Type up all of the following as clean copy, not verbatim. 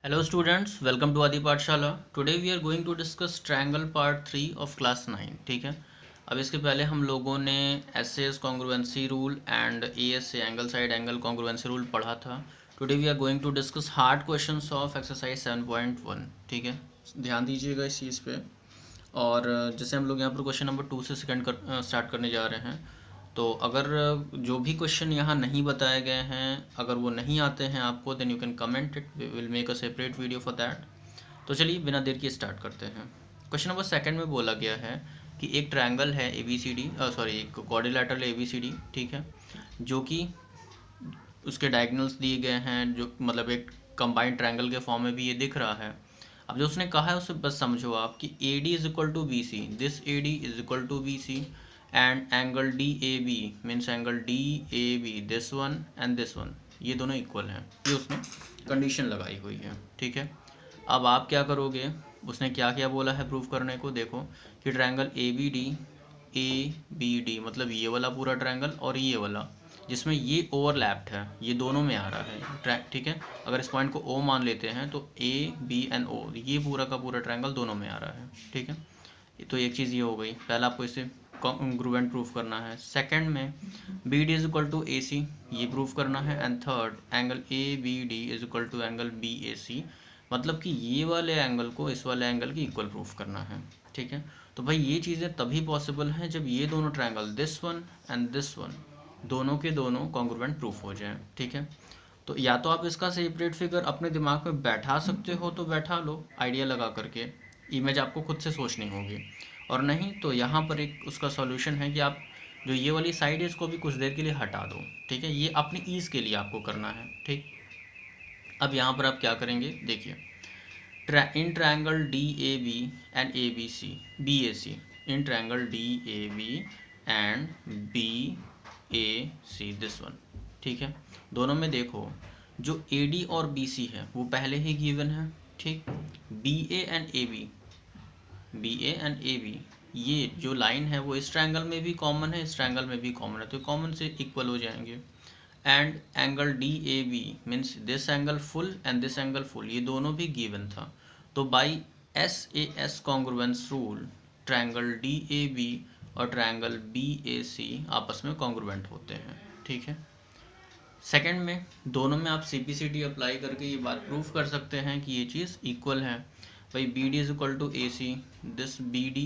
Hello students, welcome to Adi Pathshala. Today we are going to discuss triangle part 3 of class 9. ठीक है, अब इसके पहले हम लोगों ने SAS congruency rule and ASA angle side angle congruency rule पढ़ा था. Today we are going to discuss hard questions of exercise 7.1. ठीक है, ध्यान दीजिएगा इस चीज़ पे. और जैसे हम लोग यहाँ पर क्वेश्चन नंबर 2 से स्टार्ट करने जा रहे हैं. तो अगर जो भी क्वेश्चन यहाँ नहीं बताए गए हैं, अगर वो नहीं आते हैं आपको, then you can comment it, we will make a separate video for that. तो चलिए बिना देर के स्टार्ट करते हैं. क्वेश्चन नंबर सेकंड में बोला गया है कि एक ट्रायंगल है एक क्वाड्रिलेटरल ABCD, ठीक है, जो कि उसके डायगोनल्स दिए गए हैं, जो मतलब एक कंबाइंड ट्रायंगल के फॉर्म में भी ये दिख रहा है. अब जो उसने कहा है उसे बस समझो आप कि AD is equal to BC, this AD is equal to BC and angle DAB means angle DAB this one and this one, ये दोनों इक्वल हैं. ये उसने कंडीशन लगाई हुई है. ठीक है, अब आप क्या करोगे, उसने क्या क्या बोला है प्रूफ करने को. देखो कि ट्रायंगल ABD मतलब ये वाला पूरा ट्रायंगल और ये वाला जिसमें ये ओवरलैप्ड है, ये दोनों में आ रहा है. ठीक है, अगर इस पॉइंट को O मान लेते हैं तो AB एंड O ये पूरा का पूरा ट्रायंगल दोनों में आ रहा है. ठीक है, तो एक चीज़ ये हो गई. पहला आपको इसे कॉन्ग्रुएंट प्रूफ करना है. सेकंड में BD is equal to AC ये प्रूफ करना है. And third angle ABD is equal to angle BAC मतलब कि ये वाले एंगल को इस वाले एंगल की इक्वल प्रूफ करना है. ठीक है, तो भाई ये चीज़ें तभी पॉसिबल हैं जब ये दोनों triangle this one and this one दोनों के दोनों कॉन्ग्रुएंट प्रूफ हो जाएं. ठीक है, तो या तो आप इसका सेपरेट फिगर अपने दिमाग में बैठा सकते हो तो बैठा लो आइडिया लगा करके, इमेज आपको खुद से सोचनी होगी. और नहीं तो यहाँ पर एक उसका सॉल्यूशन है कि आप जो ये वाली साइड है इसको भी कुछ देर के लिए हटा दो. ठीक है, ये अपनी ईज़ के लिए आपको करना है. ठीक, अब यहाँ पर आप क्या करेंगे देखिए, in triangle DAB and ABC BAC, in triangle DAB and BAC this one. ठीक है, दोनों में देखो जो AD और BC है वो पहले ही गिवन है. ठीक, BA एंड AB ये जो लाइन है वो इस ट्रायंगल में भी कॉमन है, इस ट्रायंगल में भी कॉमन है, तो कॉमन से इक्वल हो जाएंगे. And angle DAB means this angle full and this angle full ये दोनों भी गिवन था. तो by SAS congruence rule triangle DAB और ट्रायंगल BAC आपस में कॉन्ग्रुएंट होते हैं. ठीक है, सेकंड में दोनों में आप CPCD अप्लाई करके ये बात प्रूफ कर सकते हैं कि ये चीज़ इक्वल है. भाई BD is equal to AC, this BD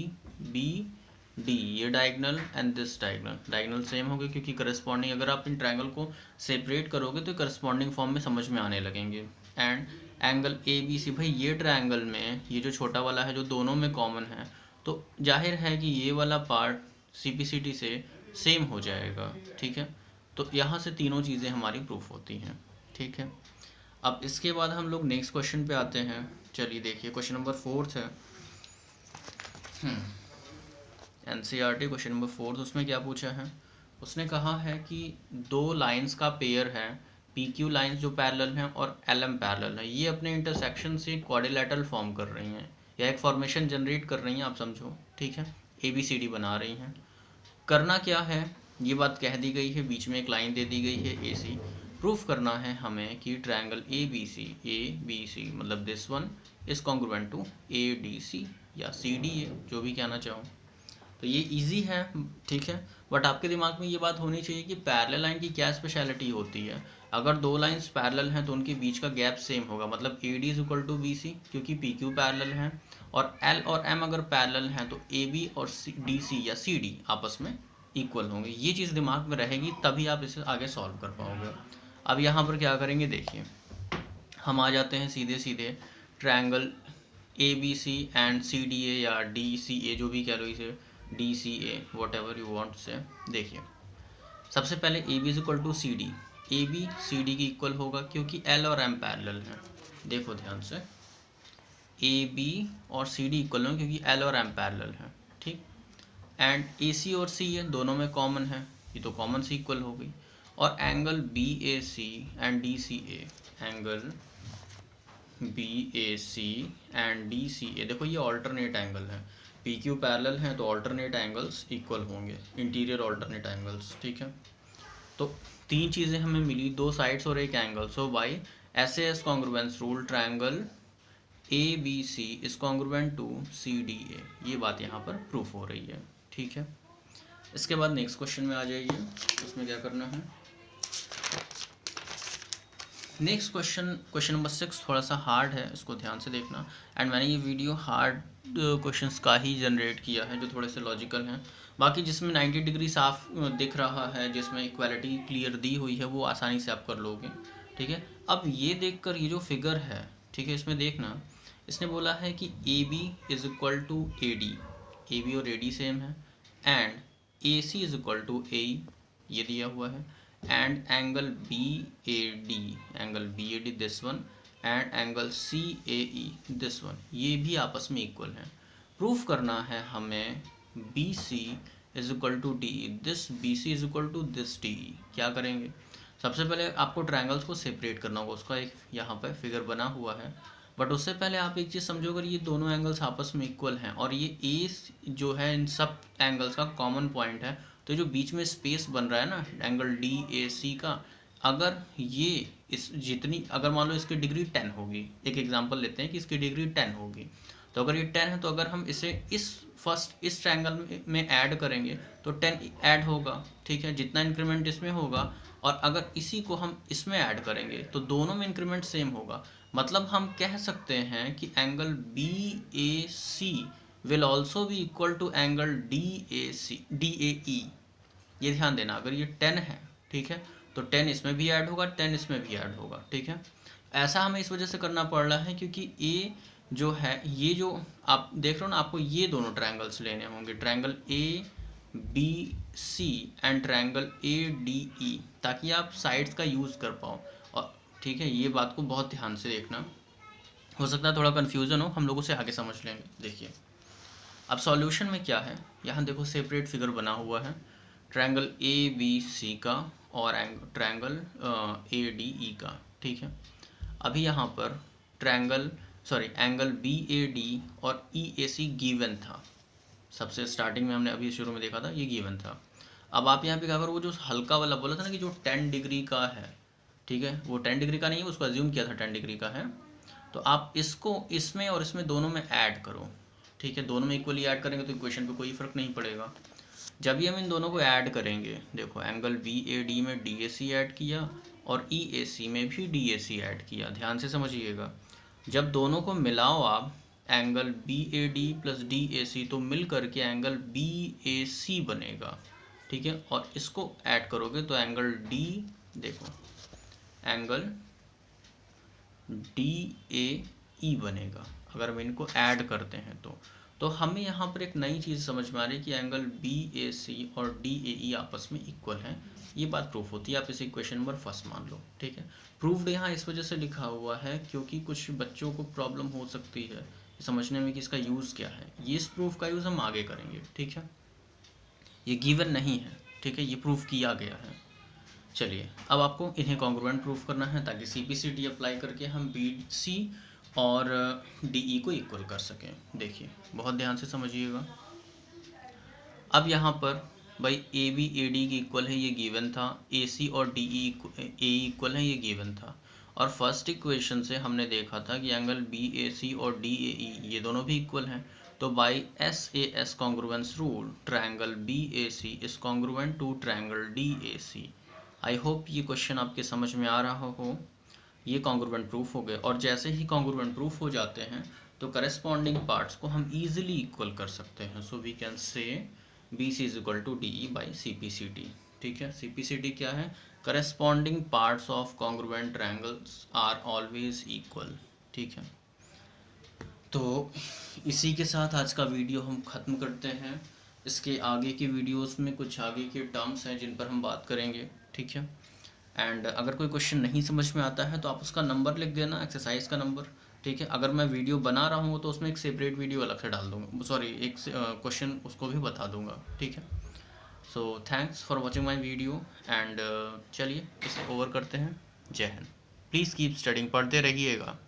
ये diagonal and this diagonal same हो गए क्योंकि करस्पॉन्डिंग अगर आप इन ट्रायंगल को सेपरेट करोगे तो करस्पॉन्डिंग फॉर्म में समझ में आने लगेंगे. एंड एंगल ABC भाई ये ट्रायंगल में ये जो छोटा वाला है जो दोनों में कॉमन है, तो जाहिर है कि ये वाला पार्ट CPCD से सेम हो जाएगा. ठीक है, तो यहाँ से तीनों चीज़ें हमारी प्रूफ होती हैं. ठीक है, अब इसके बाद हम लोग नेक्स्ट क्वेश्चन पे आते हैं. चलिए देखिए क्वेश्चन नंबर 4 है. NCERT क्वेश्चन नंबर 4, उसमें क्या पूछा है, उसने कहा है कि दो लाइंस का पेयर है, PQ लाइंस जो पैरेलल हैं और LM पैरेलल है, ये अपने इंटरसेक्शन से क्वाड्रिलेटरल फॉर्म कर रही हैं या एक फॉर्मेशन जनरेट कर रही हैं, आप समझो. ठीक है, ABCD बना रही हैं. करना क्या है, ये बात कह दी गई है, बीच में एक लाइन दे दी गई है AC. प्रूफ करना है हमें कि ट्रायंगल ABC मतलब this one is congruent to ADC या CDA, जो भी कहना चाहो. तो ये इजी है. ठीक है, बट आपके दिमाग में ये बात होनी चाहिए कि पैरेलल लाइन की क्या स्पेशलिटी होती है. अगर दो लाइंस पैरेलल हैं तो उनके बीच का गैप सेम होगा, मतलब AD is equal to BC क्योंकि PQ पैरेलल हैं. और L और M अगर पैरेलल हैं तो AB और DC या CD आपस में इक्वल होंगे. ये चीज़ दिमाग में रहेगी तभी आप इसे आगे सॉल्व कर पाओगे. अब यहाँ पर क्या करेंगे देखिए, हम आ जाते हैं सीधे सीधे ट्रायंगल ABC एंड CDA या DCA जो भी कह लो इसे, DCA whatever you want say. देखिए सबसे पहले AB is equal to CD, AB CD की इक्वल होगा क्योंकि L और M पैरेलल हैं. देखो ध्यान से, AB और CD इक्वल होंगे क्योंकि L और M पैरेलल हैं. ठीक, एंड AC और CA दोनों में कॉमन है, ये तो कॉमन से इक्वल हो गई. और angle BAC and DCA, angle BAC and DCA देखो ये ऑल्टरनेट एंगल है, PQ पैरेलल हैं तो ऑल्टरनेट एंगल्स इक्वल होंगे, इंटीरियर ऑल्टरनेट एंगल्स. ठीक है, तो तीन चीज़ें हमें मिली, दो साइड्स और एक angle. So by SAS congruence rule triangle ABC is congruent to CDA, ये बात यहाँ पर प्रूफ हो रही है। ठीक है, इसके बाद नेक्स्ट क्वेश्चन में आ जाइए, उसमें क्या करना है। नेक्स्ट क्वेश्चन नंबर 6 थोड़ा सा हार्ड है, इसको ध्यान से देखना। एंड मैंने ये वीडियो हार्ड क्वेश्चंस का ही जनरेट किया है जो थोड़े से लॉजिकल हैं। बाकी जिसमें 90 डिग्री साफ दिख रहा है, जिसमें इक्वालिटी क्लियर दी हुई है, वो आसानी से आप कर लोगे। ठीक है, अब ये देखकर ये जो फिगर है, ठीक है, इसमें देखना, इसने बोला है कि AB is equal to AD, AB और AD सेम है, and AC is equal to AE, ये दिया हुआ है, and angle BAD this one, and angle CAE this one, ये भी आपस में इक्वल है। प्रूफ करना है हमें BC is equal to DE, this BC is equal to this DE। क्या करेंगे, सबसे पहले आपको ट्रायंगल्स को सेपरेट करना होगा, उसका एक यहाँ पर फिगर बना हुआ है। बट उससे पहले आप एक चीज़ समझो, अगर ये दोनों एंगल्स आपस में इक्वल हैं और ये ए जो है इन सब एंगल्स का कॉमन पॉइंट है, तो जो बीच में स्पेस बन रहा है ना एंगल DAC का, अगर ये इस जितनी, अगर मान लो इसकी डिग्री 10 होगी, एक एग्जांपल लेते हैं कि इसकी डिग्री 10 होगी, तो अगर ये 10 है तो अगर हम इसे इस ट्रायंगल में ऐड करेंगे तो 10 ऐड होगा। ठीक है, जितना इंक्रीमेंट इसमें होगा, और अगर इसी को हम इसमें ऐड करेंगे तो दोनों में इंक्रीमेंट सेम होगा। मतलब हम कह सकते हैं कि एंगल BAC विल ऑल्सो भी इक्वल टू एंगल DAE। ये ध्यान देना, अगर ये 10 है, ठीक है, तो 10 इसमें भी ऐड होगा, 10 इसमें भी ऐड होगा। ठीक है, ऐसा हमें इस वजह से करना पड़ रहा है क्योंकि A जो है, ये जो आप देख रहे हो ना, आपको ये दोनों ट्रायंगल्स लेने होंगे, triangle ABC and triangle ADE, ताकि आप साइड्स का यूज़ कर पाओ। और ठीक है, ये बात को बहुत ध्यान से देखना, हो सकता है थोड़ा कन्फ्यूज़न हो, हम लोग उसे आगे समझ लेंगे। देखिए अब सॉल्यूशन में क्या है, यहाँ देखो सेपरेट फिगर बना हुआ है ट्रायंगल ABC का और ट्रायंगल ADE का। ठीक है, अभी यहाँ पर एंगल BAD और EAC गिवन था, सबसे स्टार्टिंग में हमने अभी शुरू में देखा था, ये गिवन था। अब आप यहाँ पे क्या करो, वो जो हल्का वाला बोला था ना कि जो 10 डिग्री का है, ठीक है, वो 10 डिग्री का नहीं है, उसको अज्यूम किया था 10 डिग्री का है, तो आप इसको इसमें और इसमें दोनों में ऐड करो। ठीक है, दोनों में इक्वली ऐड करेंगे तो इक्वेशन पे कोई फ़र्क नहीं पड़ेगा। जब भी हम इन दोनों को ऐड करेंगे, देखो एंगल BAD में DAC ऐड किया और EAC में भी DAC ऐड किया, ध्यान से समझिएगा। जब दोनों को मिलाओ आप, एंगल BAD प्लस DAC, तो मिल करके एंगल BAC बनेगा। ठीक है, और इसको ऐड करोगे तो एंगल देखो एंगल DAE बनेगा, अगर हम इनको ऐड करते हैं तो हमें यहाँ पर एक नई चीज़ समझ में आ रही है कि एंगल BAC और DAE आपस में इक्वल हैं। ये बात प्रूफ होती है, आप इसे क्वेश्चन नंबर 1 मान लो। ठीक है, प्रूफ्ड यहाँ इस वजह से लिखा हुआ है क्योंकि कुछ बच्चों को प्रॉब्लम हो सकती है समझने में कि इसका यूज़ क्या है। ये इस प्रूफ का यूज़ हम आगे करेंगे। ठीक है, ये गिवन नहीं है, ठीक है, ये प्रूफ किया गया है। चलिए, अब आपको इन्हें कॉन्ग्रुएंट प्रूफ करना है ताकि CPCT अप्लाई करके हम BC और DE को इक्वल कर सकें। देखिए बहुत ध्यान से समझिएगा। अब यहाँ पर भाई AB AD की इक्वल है, ये गिवन था, AC और DE AE इक्वल है, ये गिवन था। और फर्स्ट इक्वेशन से हमने देखा था कि एंगल BAC और DAE ये दोनों भी इक्वल हैं, तो by SAS congruence rule triangle BAC is congruent to triangle DAC। I hope ये क्वेश्चन आपके समझ में आ रहा हो। ये कॉन्ग्रुएंट प्रूफ हो गए, और जैसे ही कॉन्ग्रुएंट प्रूफ हो जाते हैं तो करस्पॉन्डिंग पार्ट्स को हम इजीली इक्वल कर सकते हैं। So we can say BC is equal to DE by CPCT। ठीक है, CPCT क्या है, corresponding parts of congruent triangles are always equal. ठीक है, तो इसी के साथ आज का वीडियो हम ख़त्म करते हैं। इसके आगे की वीडियोस में कुछ आगे के टर्म्स हैं जिन पर हम बात करेंगे। ठीक है, एंड अगर कोई क्वेश्चन नहीं समझ में आता है तो आप उसका नंबर लिख देना, एक्सरसाइज का नंबर। ठीक है, अगर मैं वीडियो बना रहा हूँ तो उसमें एक सेपरेट वीडियो अलग से डाल दूँगा, सॉरी एक क्वेश्चन उसको भी बता दूँगा। ठीक है, so thanks for watching my video and चलिए इसे ओवर करते हैं। जय हिंद। प्लीज़ कीप स्टडिंग, पढ़ते रहिएगा।